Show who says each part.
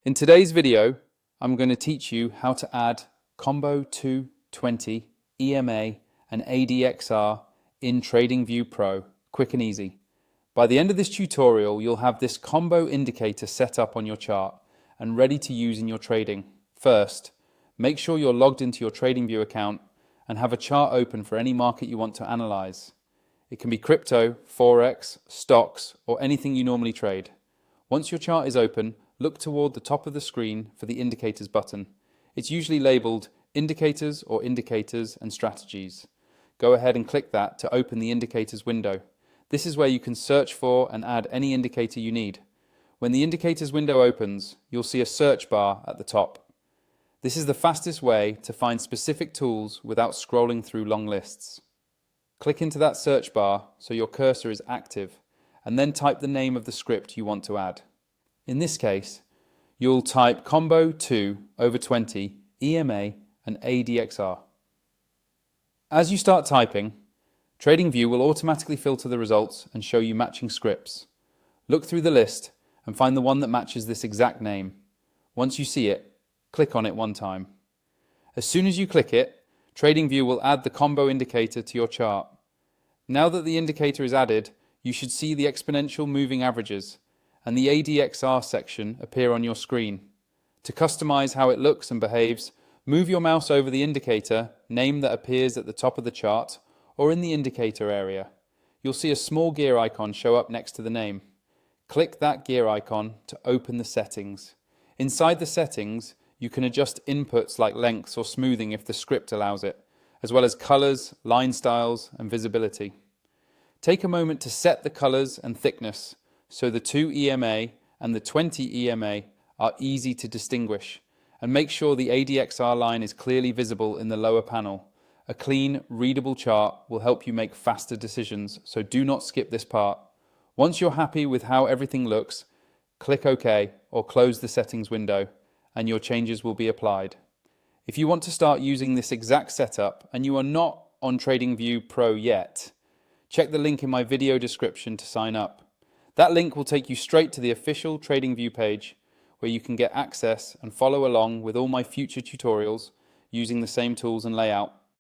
Speaker 1: In today's video, I'm going to teach you how to add Combo 220, EMA and ADXR in TradingView Pro, quick and easy. By the end of this tutorial, you'll have this combo indicator set up on your chart and ready to use in your trading. First, make sure you're logged into your TradingView account and have a chart open for any market you want to analyze. It can be crypto, forex, stocks, or anything you normally trade. Once your chart is open, look toward the top of the screen for the Indicators button. It's usually labeled Indicators or Indicators and Strategies. Go ahead and click that to open the Indicators window. This is where you can search for and add any indicator you need. When the Indicators window opens, you'll see a search bar at the top. This is the fastest way to find specific tools without scrolling through long lists. Click into that search bar so your cursor is active, and then type the name of the script you want to add. In this case, you'll type Combo 2/20 EMA and ADXR. As you start typing, TradingView will automatically filter the results and show you matching scripts. Look through the list and find the one that matches this exact name. Once you see it, click on it one time. As soon as you click it, TradingView will add the combo indicator to your chart. Now that the indicator is added, you should see the exponential moving averages and the ADXR section appear on your screen. To customize how it looks and behaves, move your mouse over the indicator name that appears at the top of the chart or in the indicator area. You'll see a small gear icon show up next to the name. Click that gear icon to open the settings. Inside the settings, you can adjust inputs like lengths or smoothing if the script allows it, as well as colors, line styles, and visibility. Take a moment to set the colors and thickness so the 2 EMA and the 20 EMA are easy to distinguish, and make sure the ADXR line is clearly visible in the lower panel. A clean, readable chart will help you make faster decisions, so do not skip this part. Once you're happy with how everything looks, click OK or close the settings window, and your changes will be applied. If you want to start using this exact setup and you are not on TradingView Pro yet, check the link in my video description to sign up. That link will take you straight to the official TradingView page where you can get access and follow along with all my future tutorials using the same tools and layout.